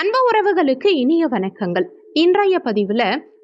அன்பு உறவுகளுக்கு இனிய வணக்கங்கள். இன்றைய பதிவுல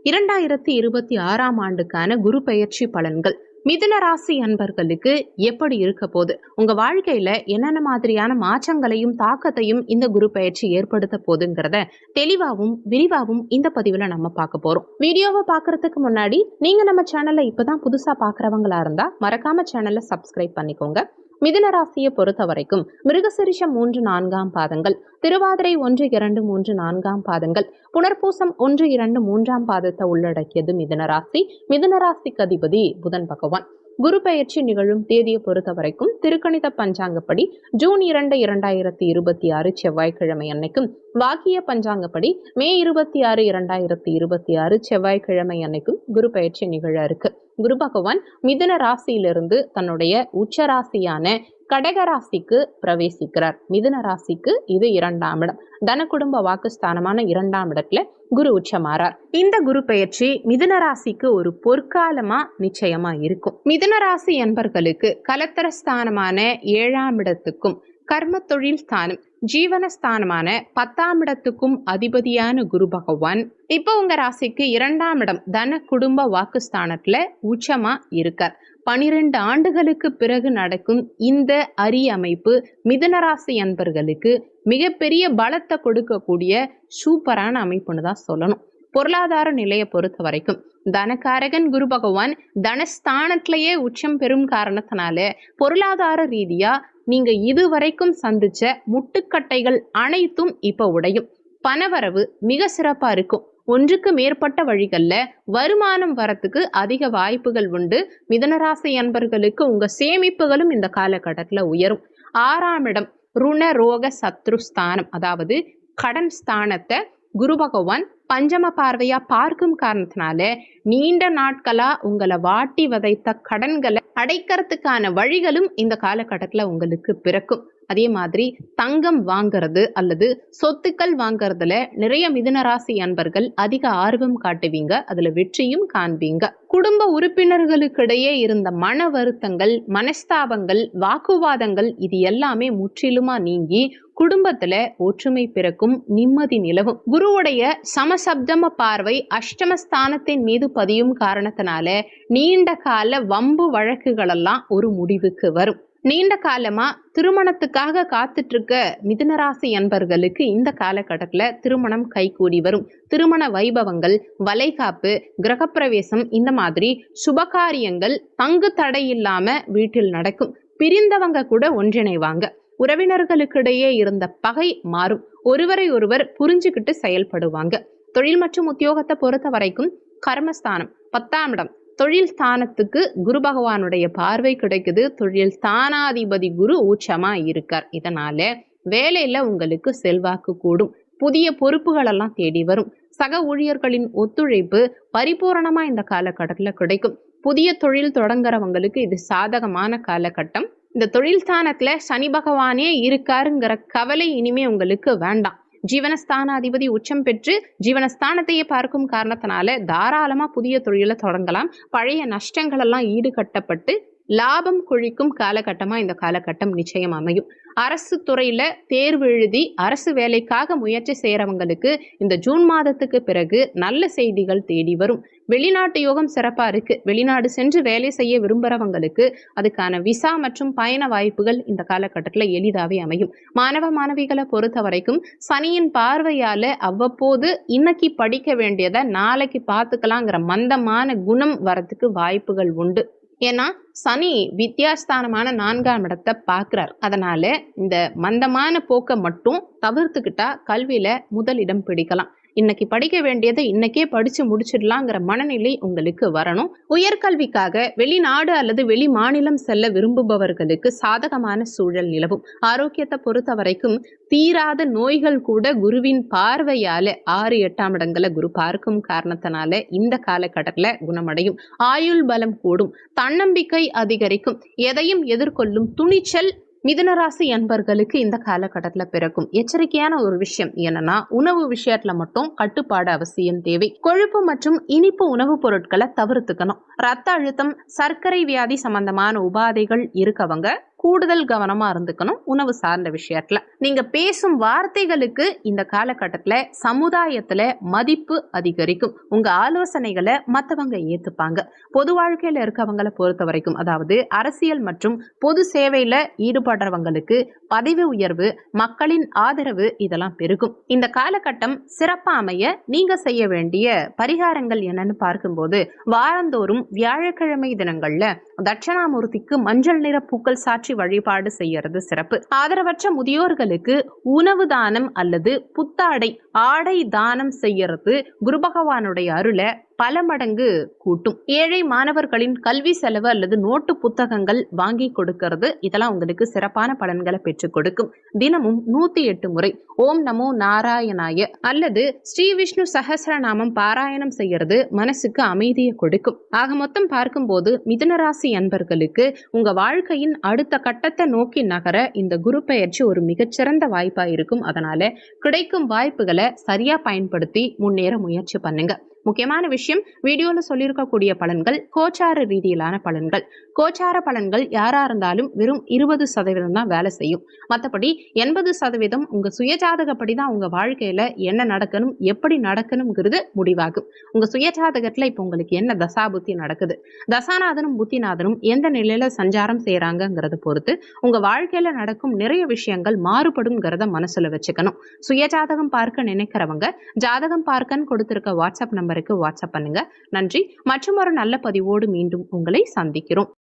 2026ஆம் ஆண்டுக்கான குரு பெயர்ச்சி பலன்கள் மிதுன ராசி அன்பர்களுக்கு எப்படி இருக்க போகுது, உங்க வாழ்க்கையில என்னென்ன மாதிரியான மாற்றங்களையும் தாக்கத்தையும் இந்த குரு பெயர்ச்சி ஏற்படுத்த போகுதுங்கிறத தெளிவாகவும் விரிவாகவும் இந்த பதிவுல நம்ம பார்க்க போறோம். வீடியோவை பார்க்கறதுக்கு முன்னாடி நீங்க நம்ம சேனலை இப்பதான் புதுசா பாக்குறவங்களா இருந்தா மறக்காம சேனலை சப்ஸ்கிரைப் பண்ணிக்கோங்க. மிதுன ராசியை பொறுத்த வரைக்கும் மிருகசிரிஷம் 3-4 பாதங்கள், திருவாதிரை 1-2-3-4 பாதங்கள், புனர்பூசம் 1-2-3 பாதத்தை உள்ளடக்கியது மிதுன ராசி. மிதுன ராசிக்கு அதிபதி புதன் பகவான். குரு பெயர்ச்சி நிகழும் தேதியை பொறுத்த வரைக்கும் திருக்கணித பஞ்சாங்கப்படி ஜூன் 2, 2026 செவ்வாய்க்கிழமை அன்னைக்கும், வாக்கிய பஞ்சாங்கப்படி மே 26, 2026 செவ்வாய்க்கிழமை அன்னைக்கும் குரு பெயர்ச்சி நிகழ இருக்கு. குரு பகவான் மிதுன ராசியிலிருந்து தன்னுடைய உச்ச ராசியான கடக ராசிக்கு பிரவேசிக்கிறார். மிதுன ராசிக்கு இது 2ஆம் இடம், தன குடும்ப வாக்குஸ்தானமான 2ஆம் இடத்துல குரு உச்சமாறார். இந்த குரு பெயர்ச்சி மிதுன ராசிக்கு ஒரு பொற்காலமா நிச்சயமா இருக்கும். மிதுன ராசி என்பர்களுக்கு கலத்தரஸ்தானமான 7ஆம் இடத்துக்கும், கர்ம தொழில் ஸ்தானம் ஜீவனஸ்தானமான 10ஆம் இடத்துக்கும் அதிபதியான குரு பகவான் இப்போ உங்க ராசிக்கு 2ஆம் இடம் தன குடும்ப வாக்குஸ்தானத்துல உச்சமா இருக்கார். 12 ஆண்டுகளுக்கு பிறகு நடக்கும் இந்த அரிய அமைப்பு மிதுன ராசி அன்பர்களுக்கு மிகப்பெரிய பலத்தை கொடுக்கக்கூடிய சூப்பரான அமைப்புன்னு தான் சொல்லணும். பொருளாதார நிலையை பொறுத்த வரைக்கும் தனகாரகன் குரு பகவான் தனஸ்தானத்திலேயே உச்சம் பெறும் காரணத்தினால பொருளாதார ரீதியா நீங்க இதுவரைக்கும் சந்திச்ச முட்டுக்கட்டைகள் அனைத்தும் இப்ப உடையும். பணவரவு மிக சிறப்பா இருக்கும். ஒன்றுக்கு மேற்பட்ட வழிகள்ல வருமானம் வரத்துக்கு அதிக வாய்ப்புகள் உண்டு. மிதுனராசி அன்பர்களுக்கு உங்க சேமிப்புகளும் இந்த காலகட்டத்துல உயரும். 6ஆம் இடம் ருண ரோக சத்ருஸ்தானம், அதாவது கடன் ஸ்தானத்தை குரு பகவான் பஞ்சம பார்வையா பார்க்கும் காரணத்தினால நீண்ட நாட்களா உங்களை வாட்டி வதைத்த கடன்களை அடைக்கிறதுக்கான வழிகளும் இந்த காலகட்டத்துல உங்களுக்கு பிறக்கும். அதே மாதிரி தங்கம் வாங்கிறது அல்லது சொத்துக்கள் வாங்கறதுல நிறைய மிதுனராசி அன்பர்கள் அதிக ஆர்வம் காட்டுவீங்க, அதுல வெற்றியும் காண்பீங்க. குடும்ப உறுப்பினர்களுக்கிடையே இருந்த மன வருத்தங்கள், மனஸ்தாபங்கள், வாக்குவாதங்கள் இது எல்லாமே முற்றிலுமா நீங்கி குடும்பத்துல ஒற்றுமை பிறக்கும், நிம்மதி நிலவும். குருவுடைய சமசப்தம பார்வை அஷ்டமஸ்தானத்தின் மீது பதியும் காரணத்தினால நீண்ட கால வம்பு வழக்குகள் எல்லாம் ஒரு முடிவுக்கு வரும். நீண்ட காலமா திருமணத்துக்காக காத்துட்டு இருக்க மிதுனராசி அன்பர்களுக்கு இந்த காலகட்டத்துல திருமணம் கைகூடி வரும். திருமண வைபவங்கள், வளைகாப்பு, கிரகப்பிரவேசம் இந்த மாதிரி சுபகாரியங்கள் தங்கு தடை இல்லாம வீட்டில் நடக்கும். பிரிந்தவங்க கூட ஒன்றிணைவாங்க. உறவினர்களுக்கிடையே இருந்த பகை மாறும். ஒருவரை ஒருவர் புரிஞ்சுக்கிட்டு செயல்படுவாங்க. தொழில் மற்றும் உத்தியோகத்தை பொறுத்த வரைக்கும் கர்மஸ்தானம் 10ஆம் இடம் தொழில் ஸ்தானத்துக்கு குரு பகவானுடைய பார்வை கிடைக்குது. தொழில் ஸ்தானாதிபதி குரு உச்சமா இருக்கார். இதனால வேலையில உங்களுக்கு செல்வாக்கு கூடும். புதிய பொறுப்புகள் எல்லாம் தேடி வரும். சக ஊழியர்களின் ஒத்துழைப்பு பரிபூரணமா இந்த காலகட்டத்துல கிடைக்கும். புதிய தொழில் தொடங்குறவங்களுக்கு இது சாதகமான காலகட்டம். இந்த தொழில் ஸ்தானத்துல சனி பகவானே இருக்காருங்கிற கவலை இனிமே உங்களுக்கு வேண்டாம். ஜீவனஸ்தானாதிபதி உச்சம் பெற்று ஜீவனஸ்தானத்தையே பார்க்கும் காரணத்தினால தாராளமா புதிய தொழிலை தொடங்கலாம். பழைய நஷ்டங்கள் எல்லாம் ஈடுகட்டப்பட்டு லாபம் கொழிக்கும் காலகட்டமா இந்த காலகட்டம் நிச்சயம் அமையும். அரசு துறையில தேர்வு எழுதி அரசு வேலைக்காக முயற்சி செய்யறவங்களுக்கு இந்த ஜூன் மாதத்துக்கு பிறகு நல்ல செய்திகள் தேடி வரும். வெளிநாட்டு யோகம் சிறப்பா இருக்கு. வெளிநாடு சென்று வேலை செய்ய விரும்புறவங்களுக்கு அதுக்கான விசா மற்றும் பயண வாய்ப்புகள் இந்த காலகட்டத்துல எளிதாவே அமையும். மாணவ மாணவிகளை பொறுத்த வரைக்கும் சனியின் பார்வையால அவ்வப்போது இன்னைக்கு படிக்க வேண்டியதை நாளைக்கு பார்த்துக்கலாங்கிற மந்தமான குணம் வரத்துக்கு வாய்ப்புகள் உண்டு. ஏன்னா சனி வித்யாஸ்தானமான 4ஆம் இடத்தை பார்க்கிறார். அதனால இந்த மந்தமான போக்கை மட்டும் தவிர்த்துக்கிட்டா கல்வியில முதலிடம் பிடிக்கலாம். இன்னைக்கு படிக்க வேண்டியதை இன்னைக்கே படிச்சு முடிச்சிடலாங்கிற மனநிலை உங்களுக்கு வரணும். உயர்கல்விக்காக வெளிநாடு அல்லது வெளி மாநிலம் செல்ல விரும்புபவர்களுக்கு சாதகமான சூழல் நிலவும். ஆரோக்கியத்தை பொறுத்த வரைக்கும் தீராத நோய்கள் கூட குருவின் பார்வையால 6, 8ஆம் இடங்களை குரு பார்க்கும் காரணத்தினால இந்த காலகட்டத்துல குணமடையும். ஆயுள் பலம் கூடும். தன்னம்பிக்கை அதிகரிக்கும். எதையும் எதிர்கொள்ளும் துணிச்சல் மிதுனராசி அன்பர்களுக்கு இந்த காலகட்டத்துல பிறக்கும். எச்சரிக்கையான ஒரு விஷயம் என்னன்னா, உணவு விஷயத்துல மட்டும் கட்டுப்பாடு அவசியம் தேவை. கொழுப்பு மற்றும் இனிப்பு உணவுப் பொருட்களை தவிர்த்துக்கணும். ரத்த அழுத்தம், சர்க்கரை வியாதி சம்பந்தமான உபாதைகள் இருக்கவங்க கூடுதல் கவனமா இருந்துக்கணும் உணவு சார்ந்த விஷயத்துல. நீங்க பேசும் வார்த்தைகளுக்கு இந்த காலகட்டத்துல சமுதாயத்துல மதிப்பு அதிகரிக்கும். உங்க ஆலோசனைகளை மத்தவங்க ஏத்துப்பாங்க. பொது வாழ்க்கையில இருக்கவங்களை பொறுத்த வரைக்கும், அதாவது அரசியல் மற்றும் பொது சேவையில ஈடுபடுறவங்களுக்கு பதவி உயர்வு, மக்களின் ஆதரவு இதெல்லாம் பெருகும். இந்த காலகட்டம் சிறப்பா அமைய நீங்க செய்ய வேண்டிய பரிகாரங்கள் என்னன்னு பார்க்கும்போது, வாரந்தோறும் வியாழக்கிழமை தினங்கள்ல தட்சணாமூர்த்திக்கு மஞ்சள் நிற பூக்கள் சாற்றி வழிபாடு செய்யறது சிறப்பு. ஆதரவற்ற முதியோர்களுக்கு உணவு தானம் அல்லது புத்தாடை ஆடை தானம் செய்யறது குரு பகவானுடைய அருளை பல மடங்கு கூட்டும். ஏழை மாணவர்களின் கல்வி செலவு அல்லது நோட்டு புத்தகங்கள் வாங்கி கொடுக்கிறது இதெல்லாம் உங்களுக்கு சிறப்பான பலன்களை பெற்றுக் கொடுக்கும். தினமும் 108 முறை ஓம் நமோ நாராயணாய அல்லது ஸ்ரீ விஷ்ணு சஹஸ்ரநாமம் பாராயணம் செய்யறது மனசுக்கு அமைதியை கொடுக்கும். ஆக மொத்தம் பார்க்கும்போது மிதுனராசி அன்பர்களுக்கு உங்க வாழ்க்கையின் அடுத்த கட்டத்தை நோக்கி நகர இந்த குரு பெயர்ச்சி ஒரு மிகச்சிறந்த வாய்ப்பா இருக்கும். அதனால கிடைக்கும் வாய்ப்புகளை சரியா பயன்படுத்தி முன்னேற முயற்சி பண்ணுங்க. முக்கியமான விஷயம், வீடியோல சொல்லியிருக்கக்கூடிய பலன்கள் கோச்சார ரீதியிலான பலன்கள். கோச்சார பலன்கள் யாரா இருந்தாலும் வெறும் 20% தான் வேலை செய்யும். மற்றபடி 80% உங்க சுயஜாதகப்படி தான் உங்க வாழ்க்கையில என்ன நடக்கணும், எப்படி நடக்கணுங்கிறது முடிவாகும். உங்க சுயஜாதகத்துல இப்ப உங்களுக்கு என்ன தசாபுத்தி நடக்குது, தசாநாதனும் புத்திநாதனும் எந்த நிலையில சஞ்சாரம் செய்யறாங்கிறத பொறுத்து உங்க வாழ்க்கையில நடக்கும் நிறைய விஷயங்கள் மாறுபடும்ங்கிறத மனசுல வச்சுக்கணும். சுயஜாதகம் பார்க்க நினைக்கிறவங்க ஜாதகம் பார்க்கன்னு கொடுத்திருக்க வாட்ஸ்அப் நம்பருக்கு வாட்ஸ்அப் பண்ணுங்க. நன்றி. மற்றும் ஒரு நல்ல பதிவோடு மீண்டும் உங்களை சந்திக்கிறோம்.